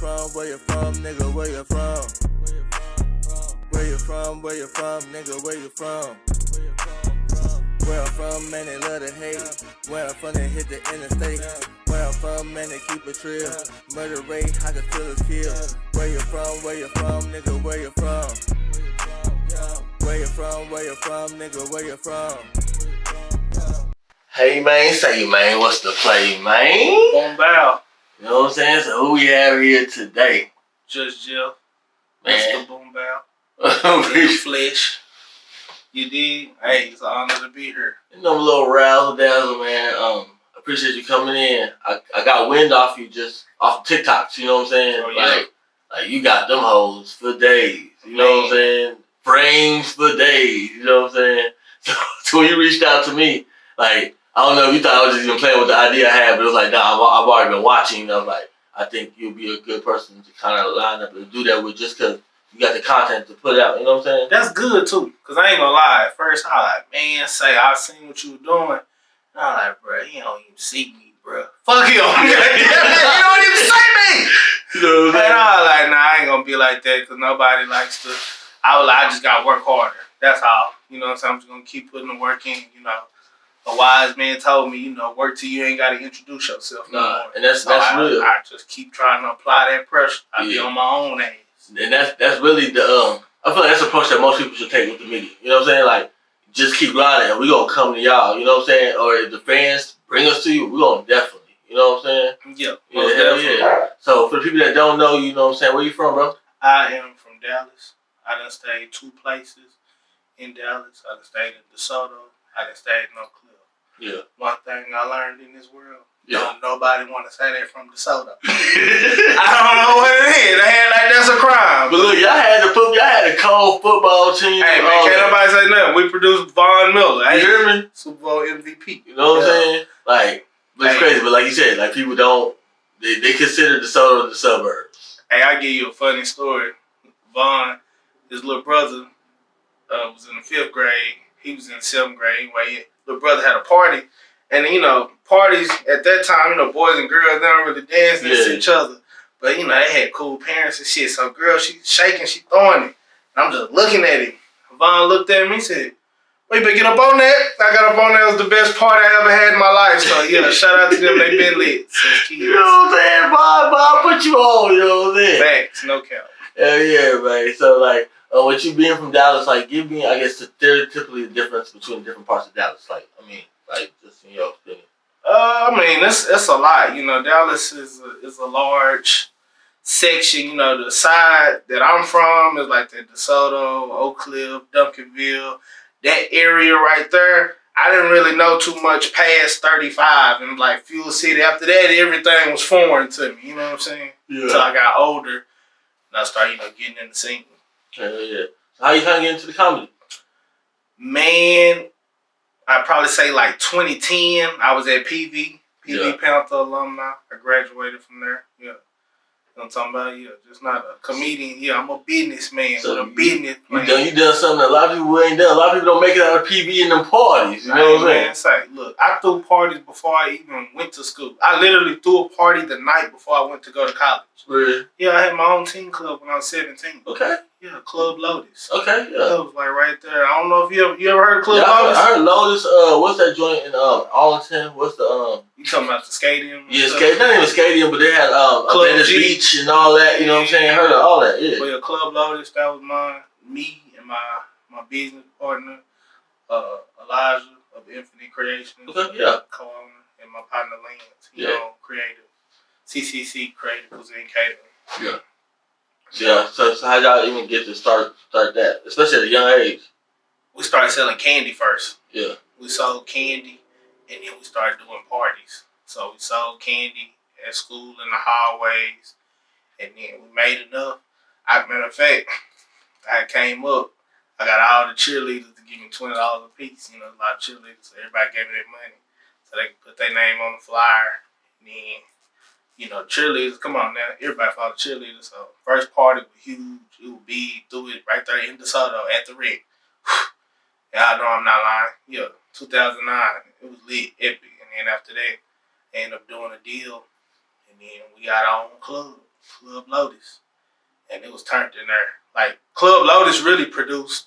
from? Where you from, nigga? Where you from? Where you from? Where you from, nigga? Where you from? Where I'm from, man, they love to hate. Where I'm from, they hit the interstate. Where I'm from, man, they keep it real. Murder rate, I can feel it kill. Where you from? Where you from, nigga? Where you from? Where you from? Where you from, nigga? Where you from? Hey man, say man, what's the play, man? Boom bow. You know what I'm saying? So who we have here today? Just Jill. Man. Mr. Boom bow. In the flesh. You did? Hey, it's an honor to be here. You know, I'm a little razzle dazzle, man. Appreciate you coming in. I got wind off you just off TikToks, you know what I'm saying? Oh, yeah. Like you got them hoes for days, you know what I'm saying? Frames for days, you know what I'm saying? So when you reached out to me, like, I don't know if you thought I was just even playing with the idea I had, but it was like, nah, I've already been watching, and I was like, I think you'll be a good person to kind of line up and do that with just because you got the content to put out, you know what I'm saying? That's good, too, because I ain't going to lie. At first, I was like, man, say, I seen what you were doing. And I was like, bro, he don't even see me, bro. Fuck him. He don't even see me. You know what I'm saying? And I was like, nah, I ain't going to be like that because nobody likes to. I was like, I just got to work harder. That's all. You know what I'm saying? I'm just going to keep putting the work in, you know. A wise man told me, you know, work till you ain't got to introduce yourself no more. And that's real. I just keep trying to apply that pressure. I be on my own ass. And that's really the I feel like that's the approach that most people should take with the media. You know what I'm saying? Like, just keep grinding and we gonna come to y'all, you know what I'm saying? Or if the fans bring us to you, we gonna definitely, you know what I'm saying? Yeah, definitely. Yeah. So for the people that don't know, you know what I'm saying, where you from, bro? I am from Dallas. I done stayed 2 places in Dallas. I done stayed in DeSoto. I done stayed in Oak Cliff. Yeah. One thing I learned in this world, don't nobody want to say that from DeSoto. I don't know what it is. They had like that's a crime. But look, y'all had a cold football team. Hey man, can't nobody say nothing. We produced Von Miller. You hear me? Super Bowl MVP. You know what I'm saying? Like, but it's crazy. But like you said, like people don't, they consider DeSoto the suburbs. Hey, I'll give you a funny story. Von, his little brother, was in the 5th grade. He was in the 7th grade. Anyway, little brother had a party. And, you know, parties at that time, you know, boys and girls, they don't really dance next to each other. But, you know, they had cool parents and shit. So, girl, she's shaking, she throwing it. And I'm just looking at him. Von looked at me and said, well, you better get up on that. I got up on that. It was the best party I ever had in my life. So, yeah, shout out to them. They been lit since kids. You know what I'm saying? Bob put you on, you know what I'm saying? Facts, no cap. Hell yeah, man. So, like, with you being from Dallas, like, give me, I guess, stereotypically the difference between different parts of Dallas. Like, I mean, like, just in your opinion. I mean, it's a lot. You know, Dallas is a large section. You know, the side that I'm from is like the DeSoto, Oak Cliff, Duncanville. That area right there, I didn't really know too much past 35 and like Fuel City. After that, everything was foreign to me. You know what I'm saying? Yeah. Until I got older and I started, you know, getting in the scene. Hell yeah. So how you kind of get into the comedy? Man, I'd probably say like 2010, I was at PV Panther alumni. I graduated from there. Yeah. You know what I'm talking about? Yeah, just not a comedian. Yeah, I'm a businessman with a business plan. You done something that a lot of people ain't done. A lot of people don't make it out of PV in them parties. You know what I'm saying? Look, I threw parties before I even went to school. I literally threw a party the night before I went to go to college. Really? Yeah, I had my own team club when I was 17. Okay. Yeah, Club Lotus. Okay, yeah. That was like right there. I don't know if you ever heard of Club Lotus? I heard Lotus. What's that joint in Arlington? What's the You talking about the stadium? Yeah, not even stadium, but they had Venice Beach and all that. You know what I'm saying? I heard of all that. Yeah. Well, yeah, Club Lotus. That was me and my business partner, Elijah of Infinite Creations. Okay, yeah. Co-owner, and my partner Lance. You know, creative. CCC Creative Cuisine Catering. Yeah. Yeah, so how y'all even get to start that, especially at a young age? We started selling candy first. Yeah. We sold candy, and then we started doing parties. So we sold candy at school in the hallways, and then we made enough. Matter of fact, I came up, I got all the cheerleaders to give me $20 a piece. You know, a lot of cheerleaders, so everybody gave me their money. So they could put their name on the flyer, and then you know, cheerleaders, come on now. Everybody follow cheerleaders. So first party was huge. It was big. Threw it right there in DeSoto at the Rec. Y'all know I'm not lying. Yeah, 2009. It was lit, epic. And then after that, I ended up doing a deal. And then we got our own club. Club Lotus. And it was turned in there. Like, Club Lotus really produced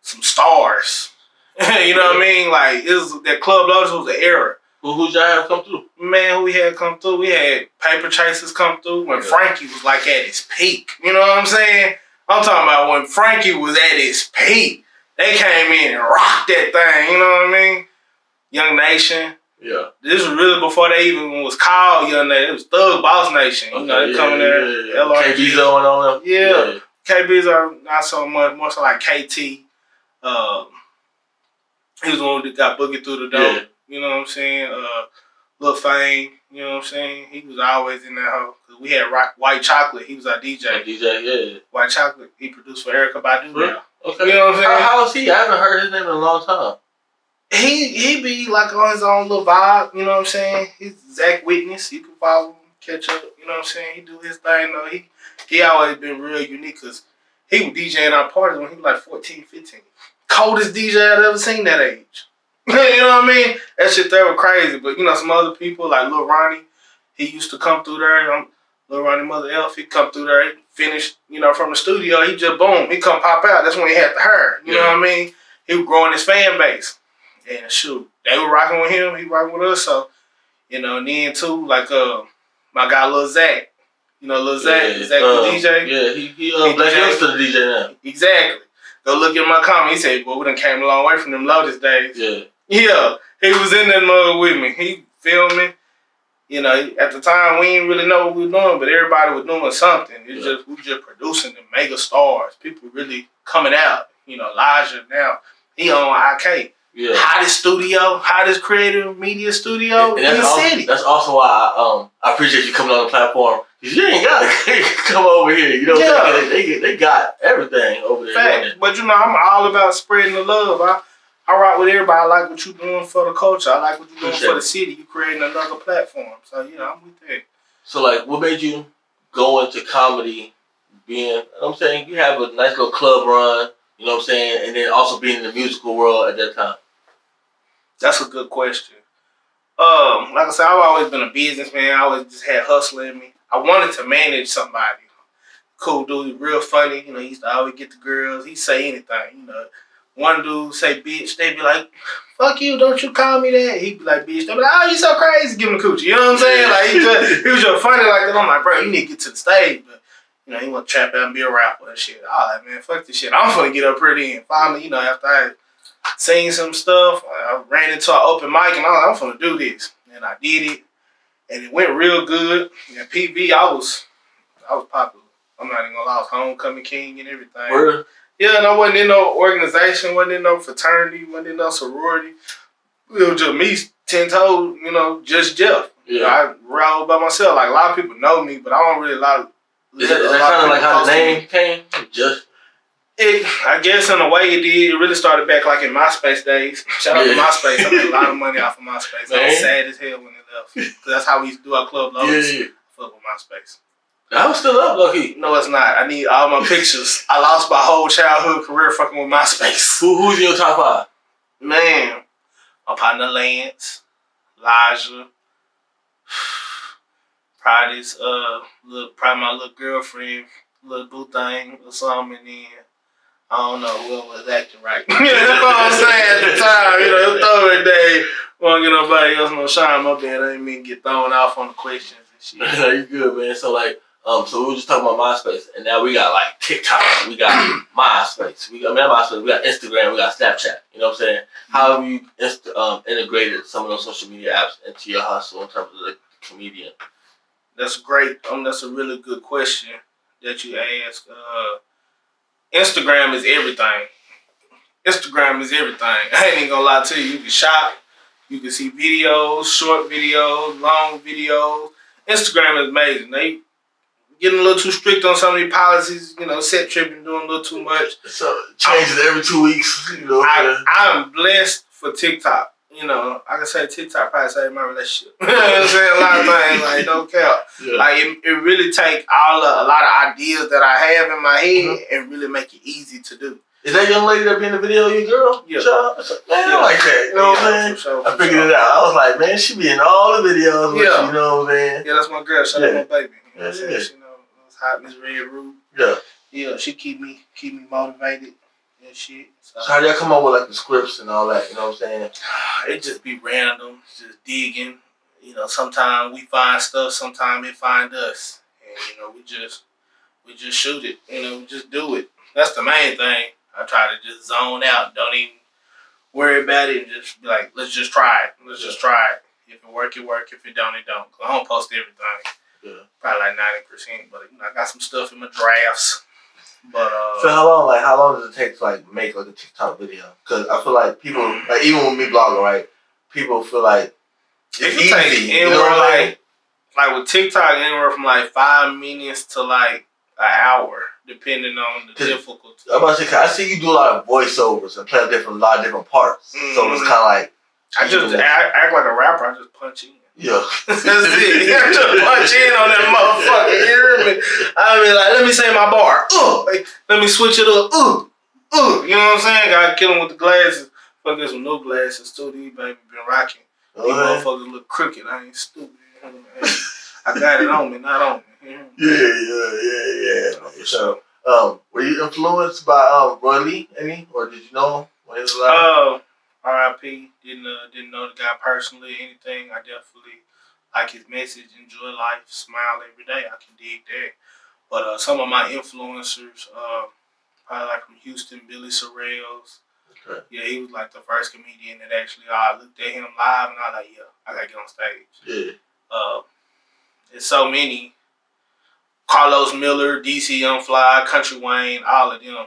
some stars. You know what I mean? Like, that Club Lotus was the era. Who'd y'all have come through? Man, who we had come through? We had Paper Chasers come through when Frankie was like at his peak. You know what I'm saying? I'm talking about when Frankie was at his peak. They came in and rocked that thing. You know what I mean? Young Nation. Yeah. This was really before they even was called Young Nation. It was Thug Boss Nation. You know, they coming there. KB's on them. Yeah. KB's are not so much, more so like KT. He was the one that got Boogie Through the Door. Yeah. You know what I'm saying? Lil Fame, you know what I'm saying? He was always in that hoe. Cause we had White Chocolate. He was our DJ. Yeah. White Chocolate, he produced for Erykah Badu now. Okay. You know what I'm saying? How is he? I haven't heard his name in a long time. He be like on his own little vibe, you know what I'm saying? He's Zach Witness. You can follow him, catch up, you know what I'm saying? He do his thing though. He always been real unique because he was DJing our parties when he was like 14, 15. Coldest DJ I'd ever seen that age. You know what I mean? That shit there was crazy. But, you know, some other people like Lil Ronnie, he used to come through there. Lil Ronnie Mother Elf, he come through there. He finished, you know, from the studio. He just, boom, he come pop out. That's when he had the hair. You know what I mean? He was growing his fan base. And shoot, they were rocking with him. He rocking with us. So, you know, and then too, like my guy Lil Zach. You know, Lil Zach, Zach the DJ. Yeah, he Black Youngster the DJ now. Exactly. Go look at my comment. He said, "Boy, we done came a long way from them Lotus days." Yeah. Yeah, he was in that mug with me. He filmed me. You know, at the time we didn't really know what we were doing, but everybody was doing something. We just producing the mega stars. People really coming out. You know, Elijah now, he on IK. Yeah. Hottest studio, hottest creative media studio in the city. That's also why I appreciate you coming on the platform. Cause you ain't gotta come over here. You know what I'm saying? They got everything over there. Fact. But you know, I'm all about spreading the love. I rock with everybody. I like what you're doing for the culture. I like what you're doing for the city. You creating another platform. So, you know, I'm with that. So, like, what made you go into comedy being, you know what I'm saying, you have a nice little club run, you know what I'm saying, and then also being in the musical world at that time? That's a good question. Like I said, I've always been a businessman. I always just had hustle in me. I wanted to manage somebody. Cool dude, real funny. You know, he used to always get the girls. He'd say anything, you know. One dude say bitch, they be like, fuck you, don't you call me that. He'd be like, bitch. They be like, oh, you so crazy, give him a coochie. You know what I'm saying? Like, he was just funny like that. I'm like, bro, you need to get to the stage. But, you know, he want to trap out and be a rapper and shit. All right, man, fuck this shit. I'm finna get up here then. Finally, you know, after I seen some stuff, I ran into an open mic and I was like, I'm finna do this. And I did it. And it went real good. And PV, I was popular. I'm not even gonna lie, I was homecoming king and everything. Word? Yeah, and I wasn't in no organization, wasn't in no fraternity, wasn't in no sorority. It was just me, 10 toes, you know, just Jeff. Yeah. I rolled by myself. Like, a lot of people know me, but I don't really Is that kind of like how the name came? Just? I guess in a way it did. It really started back like in MySpace days. Shout out to MySpace. I made a lot of money off of MySpace. I was sad as hell when it left. Because that's how we used to do our Club Lotus. Yeah. Fuck with MySpace. I was still up, lucky. No, it's not. I need all my pictures. I lost my whole childhood career fucking with MySpace. Who's in your top 5? Man, my partner Lance, Elijah, probably probably my little girlfriend, little boo thing or something, and then I don't know whoever was acting right. You know what I'm saying at the time, you know, it's throwing day. Won't get nobody else no shine. My bad, I didn't mean to get thrown off on the questions and shit. No, you good, man. So like, so we were just talking about MySpace, and now we got like TikTok, we got MySpace, we got Instagram, we got Snapchat. You know what I'm saying? How have you integrated some of those social media apps into your hustle in terms of the comedian? That's great. That's a really good question that you asked. Instagram is everything. Instagram is everything. I ain't even gonna lie to you. You can shop, you can see videos, short videos, long videos. Instagram is amazing. They getting a little too strict on some of these policies, you know, set tripping, doing a little too much. So changes every 2 weeks, you know. I'm blessed for TikTok. You know, I can say TikTok probably saved my relationship. You know what I'm saying? A lot of things, like, no cap. Yeah. Like, it really take a lot of ideas that I have in my head and really make it easy to do. Is that young lady that be in the video, your girl? Yeah. Man, I like that. You know what I'm saying? Sure, I figured it out. I was like, man, she be in all the videos with you, know what I'm saying? Yeah, that's my girl. Shout out my baby. You know what I'm saying? You know, it was hot, Miss Red Root. Yeah. Yeah, she keep me motivated and shit. So how do y'all come up with like the scripts and all that? You know what I'm saying? It just be random, just digging. You know, sometimes we find stuff, sometimes it find us, and you know, we just shoot it. You know, we just do it. That's the main thing. I try to just zone out. Don't even worry about it. And just be like, let's just try it. Let's just try it. If it work, it work. If it don't, it don't. I don't post everything. Yeah. Probably like 90%, but you know, I got some stuff in my drafts. But so how long does it take to like make like a TikTok video? Because I feel like people, like even with me blogging, right? People feel like it can take anywhere like with TikTok, anywhere from like 5 minutes to like an hour, depending on the difficulty. I'm about to say, I see you do a lot of voiceovers and play a lot of different parts. Mm-hmm. So it's kind of like I just act like a rapper. I just punch in. Yeah. That's it. I just punch in on that motherfucker. You hear me? I mean, like, let me say my bar. Let me switch it up. You know what I'm saying? Gotta kill him with the glasses. Fuck, get some new glasses too. These baby been rocking. These motherfuckers look crooked. I ain't stupid. I got it on me, not on me. Yeah. So, were you influenced by Roy Lee any, or did you know him when he was alive? R.I.P. Didn't know the guy personally or anything. I definitely like his message. Enjoy life, smile every day. I can dig that. But some of my influencers, probably like from Houston, Billy Sorrells. Okay. Yeah, he was like the first comedian that actually I looked at him live and I was like, yeah, I gotta get on stage. Yeah. There's so many. Carlos Miller, DC Young Fly, Country Wayne, all of them.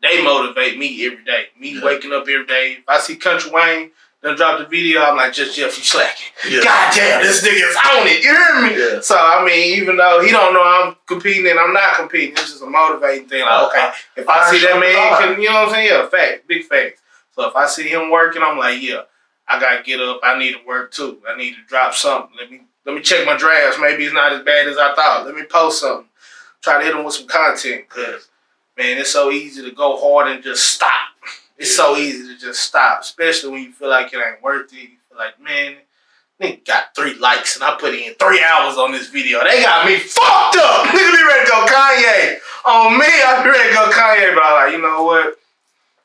They motivate me every day. Waking up every day. If I see Country Wayne done drop the video, I'm like, just Jeff, you slacking. Yeah. God damn, this nigga's on it. You hear me? Yeah. So, I mean, even though he don't know I'm competing and I'm not competing, it's just a motivating thing. Like, okay, if I see that man, you know what I'm saying? Yeah, fact, big facts. So if I see him working, I'm like, yeah, I gotta get up. I need to work too. I need to drop something. Let me check my drafts. Maybe it's not as bad as I thought. Let me post something. Try to hit him with some content. Because, man, it's so easy to go hard and just stop. It's so easy to just stop. Especially when you feel like it ain't worth it. You feel like, man, nigga got 3 likes and I put in 3 hours on this video. They got me fucked up. Nigga be ready to go Kanye. On me, I be ready to go Kanye. But I'm like, you know what?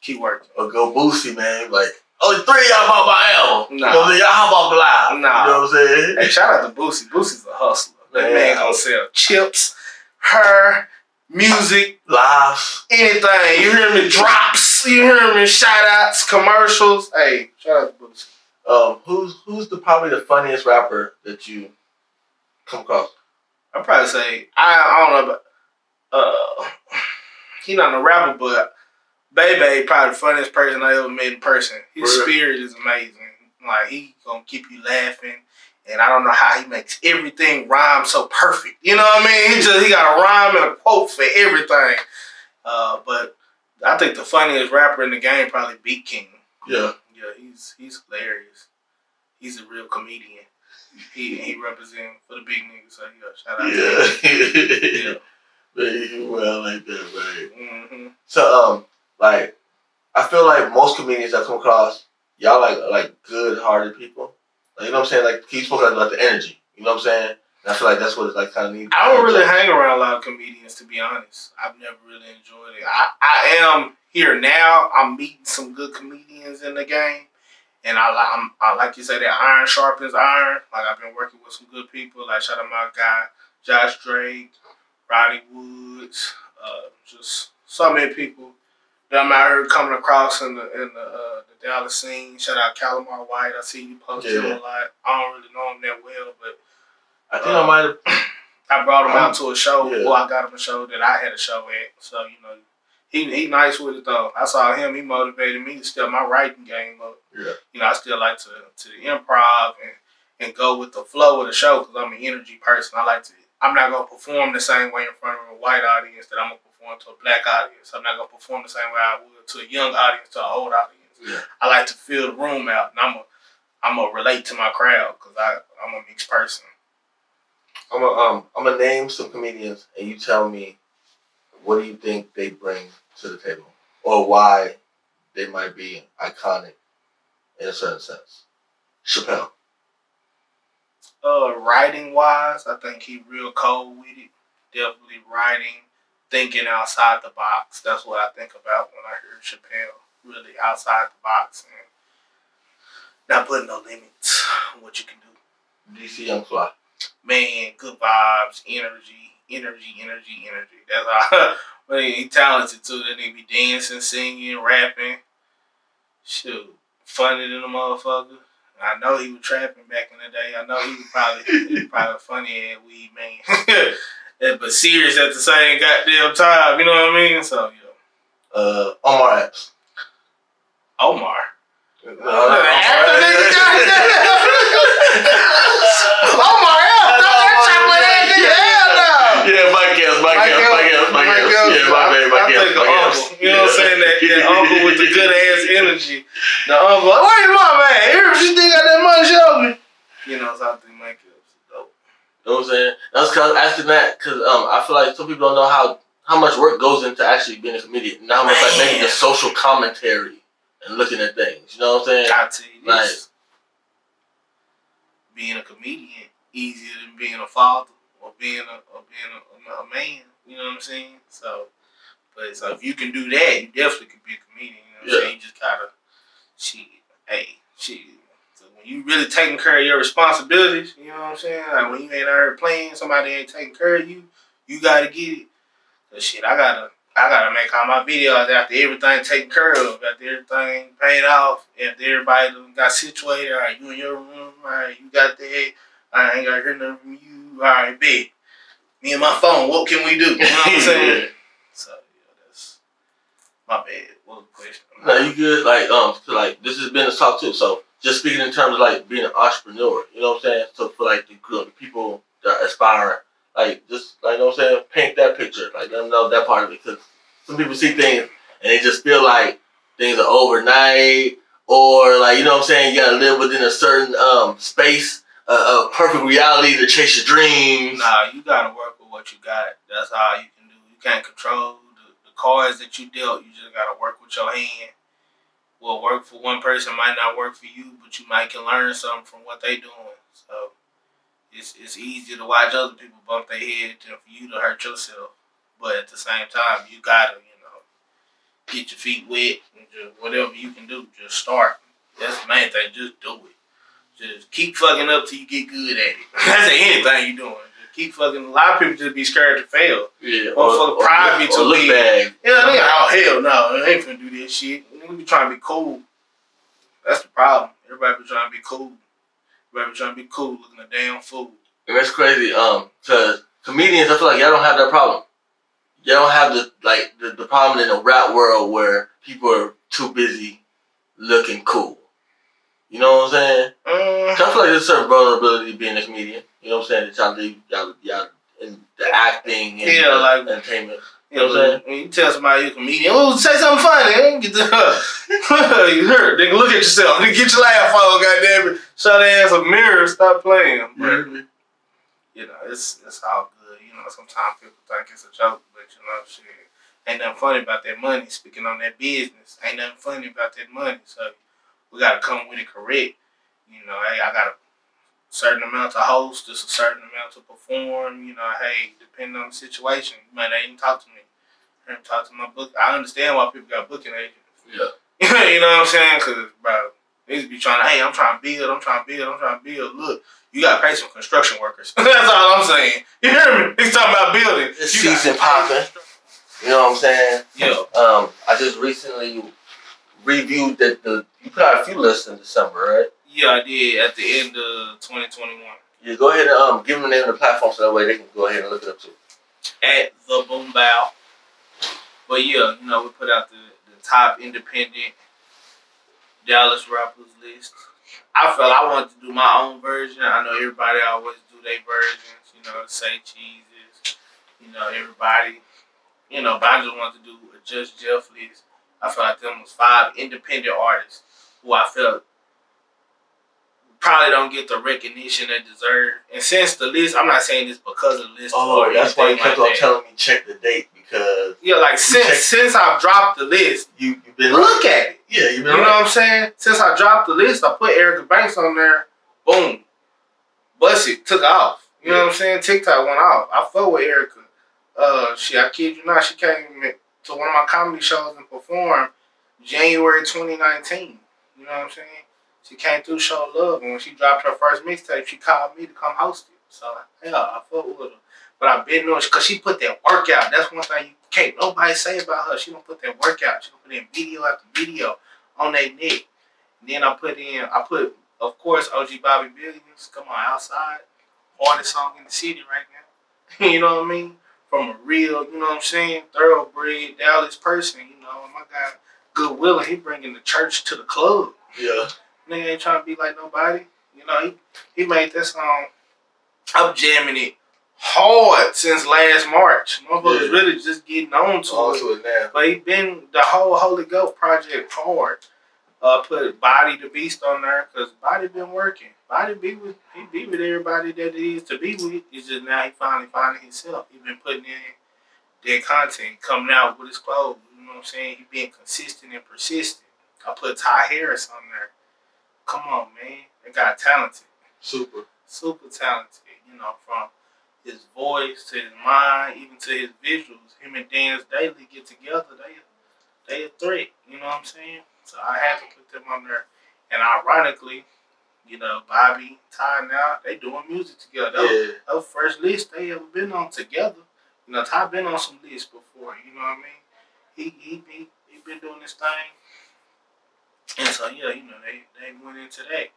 Keep working. Or go Boosie, man. Like, only 3 of y'all bought my album. Nah. You know, y'all hop off the live. Nah. You know what I'm saying? Hey, shout out to Boosie. Boosie's a hustler. That man gonna sell chips, her, music, lives, anything. You hear me? Drops. You hear me? Shout outs, commercials. Hey, shout out to Boosie. Who's probably the funniest rapper that you come across? I'd probably say I don't know, but he not a rapper, but Bebe probably the funniest person I ever met in person. His spirit is amazing. Like, he gonna keep you laughing. And I don't know how he makes everything rhyme so perfect. You know what I mean? He got a rhyme and a quote for everything. But I think the funniest rapper in the game probably Beat King. Yeah. Yeah, he's hilarious. He's a real comedian. He represents for the big niggas. So yeah, shout out to him. Yeah. Very well like that, right? Mm-hmm. So like, I feel like most comedians I come across, y'all like good-hearted people. Like, you know what I'm saying? Like, he spoke about the energy. You know what I'm saying? And I feel like that's what it's like kind of needed. I don't really hang around a lot of comedians, to be honest. I've never really enjoyed it. I am here now. I'm meeting some good comedians in the game. And I like you say, that iron sharpens iron. Like, I've been working with some good people. Like, shout out my guy, Josh Drake, Roddy Woods, just so many people that I'm out here coming across in the Dallas scene. Shout out Calamar White. I see you post him a lot. I don't really know him that well, but I think I might have. I brought him out to a show. Yeah. Well, I got him a show that I had a show at. So, you know, he nice with it though. I saw him. He motivated me to step my writing game up. Yeah. You know, I still like to improv and go with the flow of the show because I'm an energy person. I'm not gonna perform the same way in front of a white audience that I'm gonna perform to a black audience. I'm not gonna perform the same way I would to a young audience, to an old audience. Yeah. I like to fill the room out, and I'm gonna relate to my crowd because I'm a mixed person. I'm gonna name some comedians, and you tell me what do you think they bring to the table, or why they might be iconic in a certain sense. Chappelle. Writing wise, I think he real cold with it. Definitely writing, thinking outside the box. That's what I think about when I hear Chappelle. Really outside the box and not putting no limits on what you can do. DC Young Fly. Man, good vibes, energy. That's all. But he talented too. That nigga be dancing, singing, rapping. Shoot, funny than a motherfucker. I know he was trapping back in the day. I know he was probably funny ass weed man. Yeah, but serious at the same goddamn time. You know what I mean? So yeah. Omar Epps. Omar. Omar Yeah, my guess. Yeah, my guess. You know what I'm saying? That uncle with the good ass energy. The uncle, where's my man? Here, she still got that money, show me. You know, so I think my guess is dope. You know what I'm saying? That's because I was asking that because I feel like some people don't know how much work goes into actually being a comedian. Not how much like making the social commentary and looking at things. You know what I'm saying? I tell you like, this. Being a comedian easier than being a father or being a man. You know what I'm saying? So if you can do that, you definitely can be a comedian. You know what I'm saying? You just gotta shit. So when you really taking care of your responsibilities, you know what I'm saying? Like when you ain't out here playing, somebody ain't taking care of you, you gotta get it. Cause shit, I gotta make all my videos after everything taken care of, after everything paid off, after everybody got situated. All right, you in your room. All right, you got that. I ain't got to hear nothing from you. All right, bet. Me and my phone, what can we do? You know what I'm saying? So, yeah, that's my bad. What was the question? No, you good. Like this has been a talk too. So just speaking in terms of like being an entrepreneur, you know what I'm saying? So for like the people that are aspiring, like just like you know what I'm saying, paint that picture, like let them know that part of it, because some people see things and they just feel like things are overnight, or like you know what I'm saying, you gotta live within a certain space, a perfect reality to chase your dreams. Nah, you gotta work with what you got. That's all you can do. You can't control the cards that you dealt. You just gotta work with your hand. What work for one person might not work for you, but you might can learn something from what they doing. So it's easier to watch other people bump their head than for you to hurt yourself. But at the same time, you gotta, get your feet wet and just whatever you can do, just start. That's the main thing. Just do it. Just keep fucking up till you get good at it. That's anything you doing. Just keep fucking. A lot of people just be scared to fail. Yeah. Or pride be too big. Bad. Yeah, they oh hell no, I ain't finna do this shit. Nigga be trying to be cool. That's the problem. Everybody be trying to be cool. Looking a damn fool. And that's crazy. Cause comedians, I feel like y'all don't have that problem. Y'all don't have the problem in the rap world where people are too busy looking cool. You know what I'm saying? I feel like there's a certain vulnerability being a comedian. You know what I'm saying? That y'all in the acting and entertainment. You know what I'm saying? When you tell somebody you're a comedian, oh, say something funny. Get the you hurt. They can look at yourself. They get your laugh on, goddamn it. Show their ass a mirror. Stop playing. But, it's all good. Sometimes people think it's a joke, but shit. Ain't nothing funny about that money. Speaking on that business, ain't nothing funny about that money. So we gotta come with it correct. Hey, I got a certain amount to host, just a certain amount to perform. Hey, depending on the situation, you might not even talk to me. Talk to my book. I understand why people got booking agents. Yeah. You know what I'm saying? Because, bro, they just be trying to, hey, I'm trying to build. Look, you got to pay some construction workers. That's all I'm saying. You hear me? He's talking about building. It's season popping. You know what I'm saying? Yeah. I just recently reviewed that you put out a few lists in December, right? Yeah, I did at the end of 2021. Yeah, go ahead and give them the name of the platform so that way they can go ahead and look it up too. At the Boom Bow. But yeah, we put out the top independent Dallas rappers list. I felt I wanted to do my own version. I know everybody always do their versions, say cheeses, everybody, but I just wanted to do a Just Jeff list. I felt like them was 5 independent artists who I felt probably don't get the recognition they deserve. And since the list, I'm not saying this because of the list. Oh, that's why you kept on telling me check the date because since I've dropped the list, you've been look at it. Yeah, you've been You know what I'm saying? Since I dropped the list, I put Erica Banks on there. Boom. busted, took off. You know what I'm saying? TikTok went off. I fuck with Erica. I kid you not, she came to one of my comedy shows and performed January 2019. You know what I'm saying? She came through, showed love, and when she dropped her first mixtape, she called me to come host it. So, yeah, I fuck with her. But I've been doing, because she put that work out. That's one thing you can't nobody say about her. She don't put that work out. She don't put in video after video on their neck. And then I put, of course, OG Bobby Billions, come on, outside. Hardest song in the city right now. You know what I mean? From a real, you know what I'm saying, thoroughbred Dallas person, you know, and my guy, Goodwill, he bringing the church to the club. Yeah. Nigga ain't trying to be like nobody. You know, he made that song. I'm jamming it hard since last March. Motherfuckers really just getting on to it now. But he been the whole Holy Ghost project hard. Put Body the Beast on there because Body been working. Body be with everybody that he needs to be with. It's just now he finally finding himself. He been putting in that content, coming out with his clothes. You know what I'm saying? He being consistent and persistent. I put Ty Harris on there. Come on, man. That guy talented. Super talented. You know, from his voice to his mind, even to his visuals. Him and Dance Daily get together. They a threat. You know what I'm saying? So I had to put them on there. And ironically, you know, Bobby, Ty now, they doing music together. That was first list they ever been on together. You know, Ty been on some lists before, you know what I mean? He been doing this thing. And so, yeah, you know, they went into that.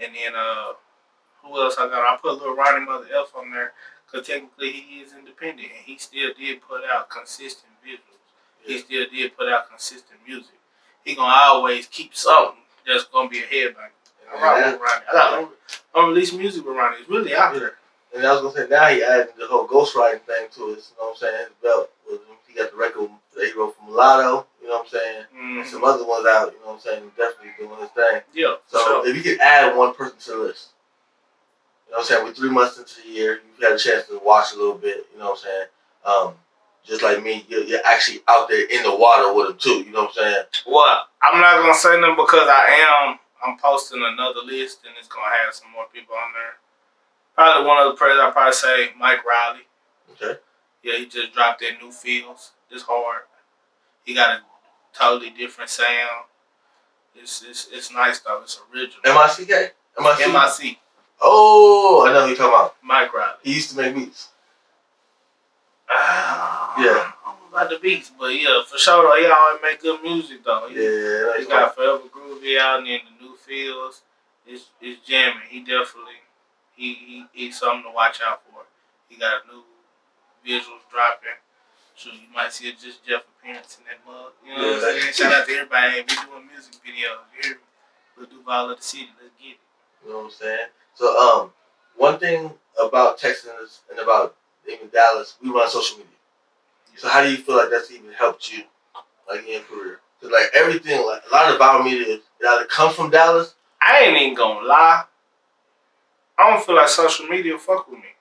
And then, who else I got? I put Lil Ronnie Mother F on there because technically he is independent. And he still did put out consistent visuals. He still did put out consistent music. He gonna always keep something that's gonna be a headbanger. I rock with Ronnie. I got unreleased music with Ronnie. It's really out there. And I was gonna say now he added the whole ghostwriting thing to it. You know what I'm saying? His belt with him. He got the record that he wrote for Mulatto. You know what I'm saying? Mm-hmm. And some other ones out. You know what I'm saying? Definitely doing his thing. Yeah. So if you could add one person to the list, you know what I'm saying? We're 3 months into the year. You've had a chance to watch a little bit. You know what I'm saying? Just like me, you're actually out there in the water with him too. You know what I'm saying? Well, I'm not gonna say nothing because I'm posting another list and it's gonna have some more people on there. Probably one of the players I'll probably say Mike Riley. Okay. Yeah, he just dropped that New Fields. It's hard. He got a totally different sound. It's nice though. It's original. M-I-C-K? M-I-C. Oh, I know who you're talking about. Mike Riley. He used to make beats. Yeah. I don't know about the beats, but yeah, for sure though, he always make good music though. He got Forever Groovy out and then the New Fields. It's jamming. He definitely he's something to watch out for. He got new visuals dropping. So you might see a Just Jeff appearance in that mug. You know what I'm saying? Shout out to everybody. Hey, we doing music videos. You hear me? We'll do all of the city. Let's get it. You know what I'm saying? So one thing about Texas and about even Dallas, we run social media. So how do you feel like that's even helped you, like in your career? Cause like everything, like a lot of our media, it either comes from Dallas. I ain't even gonna lie. I don't feel like social media fuck with me.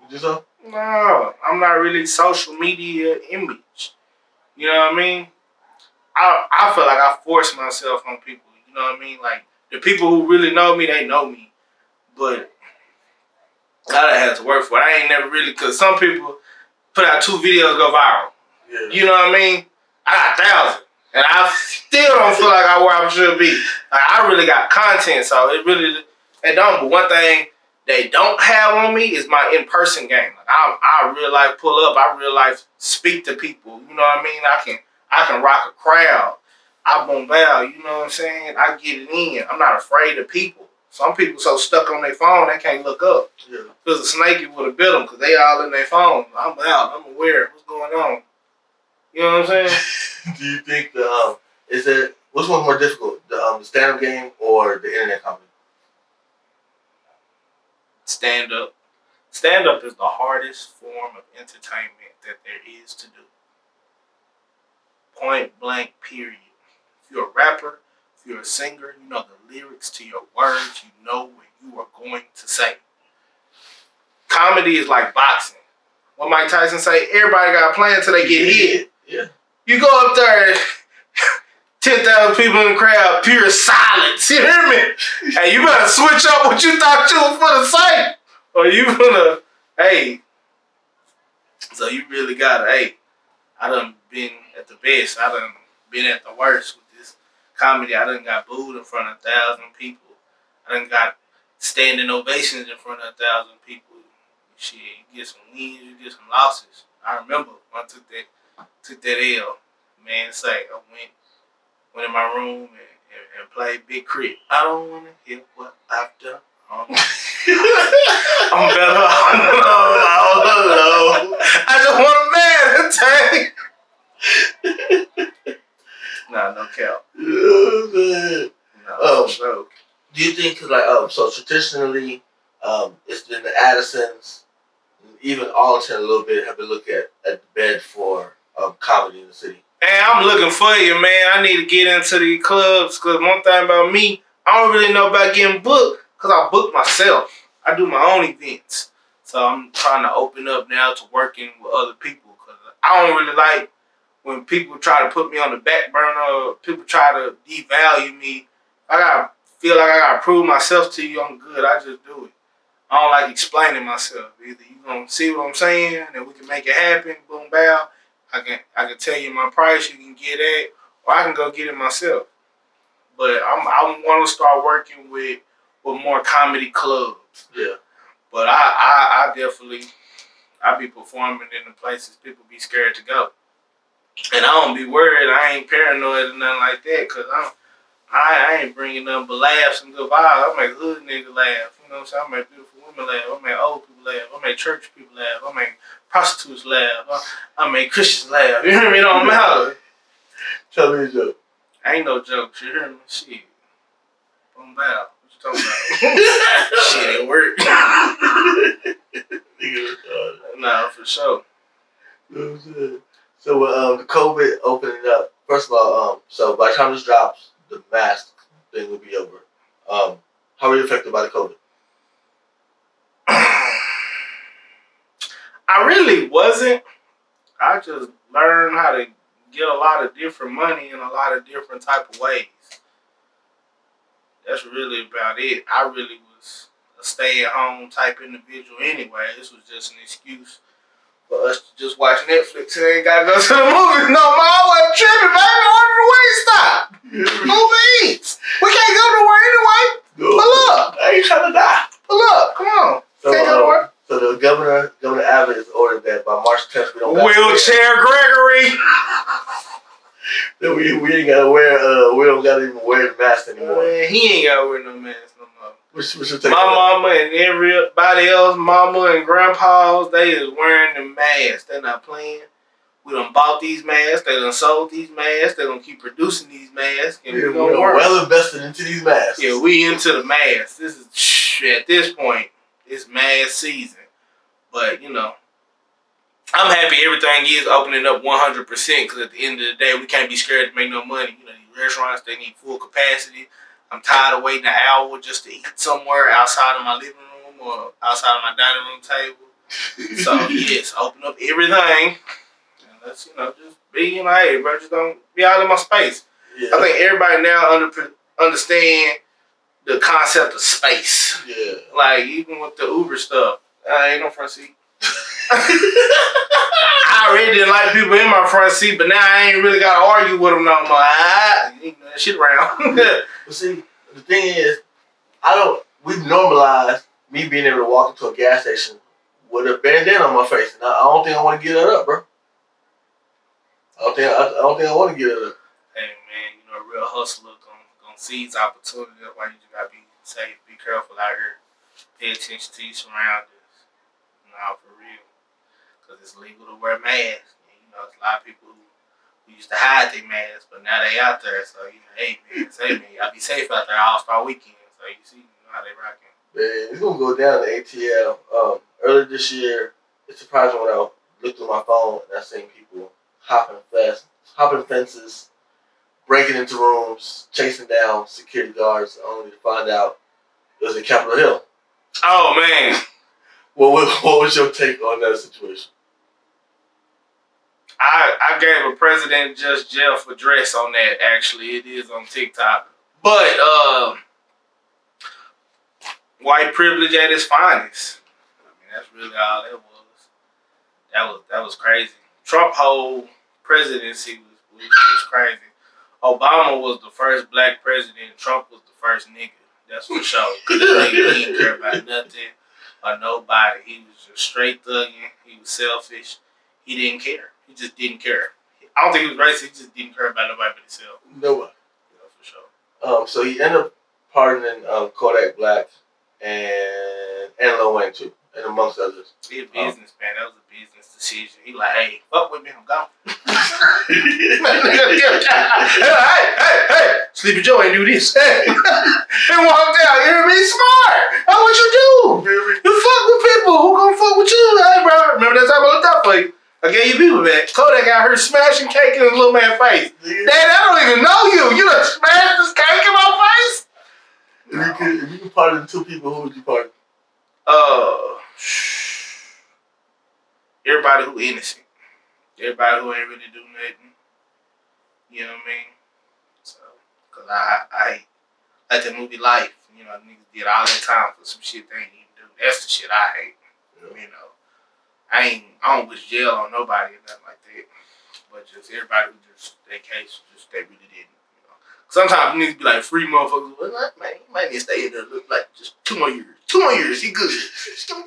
You do so? No, I'm not really social media image. You know what I mean? I feel like I force myself on people. You know what I mean? Like the people who really know me, they know me. But I done had to work for it. I ain't never really, cause some people put out 2 videos, go viral. Yeah. You know what I mean? I got 1,000. And I still don't feel like I'm where I should be. Like, I really got content, so it don't. But one thing they don't have on me is my in-person game. Like, I real life pull up. I real life speak to people. You know what I mean? I can rock a crowd. I bombard. You know what I'm saying? I get it in. I'm not afraid of people. Some people so stuck on their phone they can't look up. Yeah. Because a snake would have bit them because they all in their phone. I'm out. I'm aware. What's going on? You know what I'm saying? Do you think which one's more difficult, the stand-up game or the internet comedy? Stand-up. Stand-up is the hardest form of entertainment that there is to do. Point blank, period. If you're a rapper, if you're a singer, you know the lyrics to your words, you know what you are going to say. Comedy is like boxing. What Mike Tyson say, everybody got a plan until they get hit. Yeah. You go up there, 10,000 people in the crowd, pure silence. You hear me? Hey, you better switch up what you thought you was going to say. Or you gonna, hey, so you really gotta, hey, I done been at the best. I done been at the worst with this comedy. I done got booed in front of 1,000 people. I done got standing ovations in front of 1,000 people. Shit, you get some wins, you get some losses. I remember when I took that L. Man, say I went in my room and played Big Crit. I don't wanna hear what I've done. I'm better. No. I just want a man to take. Nah, no cap. Oh, man. No, no. Do you think, like, so traditionally, it's been the Addisons, even Arlington a little bit, have been looking at the bed for comedy in the city? Hey, I'm looking for you, man. I need to get into these clubs because one thing about me, I don't really know about getting booked because I book myself. I do my own events. So I'm trying to open up now to working with other people because I don't really like when people try to put me on the back burner, people try to devalue me. I feel like I gotta prove myself to you I'm good. I just do it. I don't like explaining myself. Either you gonna see what I'm saying and we can make it happen, boom bow. I can tell you my price, you can get it, or I can go get it myself. But I want to start working with more comedy clubs. Yeah. But I definitely be performing in the places people be scared to go. And I don't be worried. I ain't paranoid or nothing like that because I ain't bringing nothing but laughs and good vibes. I make hood nigga laugh. You know what I'm saying? I make beautiful women laugh. I make old people laugh. I make church people laugh. I make prostitutes laugh. I make Christians laugh. You hear me? It don't matter. Tell me a joke. Ain't no jokes. You hear me? Shit. Boom bow. What you talking about? Shit, it worked. Nah, for sure. You know what I'm saying? So the COVID opening up, first of all, so by the time this drops, the mask thing will be over. How are you affected by the COVID? I really wasn't. I just learned how to get a lot of different money in a lot of different type of ways. That's really about it. I really was a stay-at-home type individual anyway. This was just an excuse for us to just watch Netflix and ain't gotta go to the movies. No, Ma, I wasn't tripping, baby. Order the Wingstop. Uber Eats. We can't go nowhere anyway. No. Pull up. I ain't trying to die. Pull up. Come on. So, Can't go nowhere. So the Governor Abbott has ordered that by March 10th we don't Wheelchair Gregory. That we ain't gotta wear we don't gotta even wear the mask anymore. Man, he ain't gotta wear no mask no more. What's your take? My mama and everybody else, mama and grandpas, they is wearing the masks. They're not playing. We done bought these masks. They done sold these masks. They gonna keep producing these masks. And we're well invested into these masks. Yeah, we into the masks. This is at this point, it's mask season. But you know, I'm happy everything is opening up 100% because at the end of the day, we can't be scared to make no money. You know, these restaurants, they need full capacity. I'm tired of waiting an hour just to eat somewhere outside of my living room or outside of my dining room table. So, yes, open up everything. And let's, just be, hey, bro, just don't be out of my space. Yeah. I think everybody now understand the concept of space. Yeah. Like, even with the Uber stuff, ain't no front seat. I already didn't like people in my front seat, but now I ain't really got to argue with them no more. That shit around. But see, the thing is, we've normalized me being able to walk into a gas station with a bandana on my face. And I don't think I want to give that up, bro. I don't think I want to give it up. Hey, man, a real hustler gonna seize opportunity. That's why you just got to be safe, be careful out here. Pay attention to your surroundings. Nah, for real. Because it's legal to wear masks. And, there's a lot of people who used to hide their masks, but now they out there. So, hey, man, y'all be safe out there All-Star Weekend. So, you see how they rocking. Man, it's going to go down to ATL. Earlier this year, it surprised me when I looked through my phone and I seen people hopping fences, breaking into rooms, chasing down security guards, only to find out it was in Capitol Hill. Oh, man. What was your take on that situation? I gave a President Just Jeff address on that, actually. It is on TikTok. But white privilege at its finest. That's really all that was. That was crazy. Trump whole presidency was crazy. Obama was the first black president. Trump was the first nigga. That's for sure. Because that nigga he didn't care about nothing or nobody. He was just straight thugging. He was selfish. He didn't care. He just didn't care. I don't think he was racist. He just didn't care about nobody but himself. Nobody. Yeah, for sure. So he ended up pardoning Kodak Black and Lil Wayne too, and amongst others. He a businessman. That was a business decision. He like, hey, fuck with me, I'm gone. Hey, Sleepy Joe ain't do this. Hey, and walked out. You be smart. That's what you do. You fuck with people. Who gonna fuck with you? Hey, bro. Remember that time I looked out for you? I gave you people back. Kodak got her smashing cake in his little man's face. Dad, I don't even know you. You done smashed this cake in my face? If you could pardon two people, who would you pardon? Everybody who innocent. Everybody who ain't really do nothing. You know what I mean? So, cause I like the movie Life. You know, niggas did all that time for some shit they ain't even do. That's the shit I hate. You know, I don't wish jail on nobody or nothing like that. But just everybody who just their case, just they really didn't. You know, sometimes niggas be like free motherfuckers. Well, man, you might need to stay in there. Look like just 2 more years. 2 more years, he good. Just give him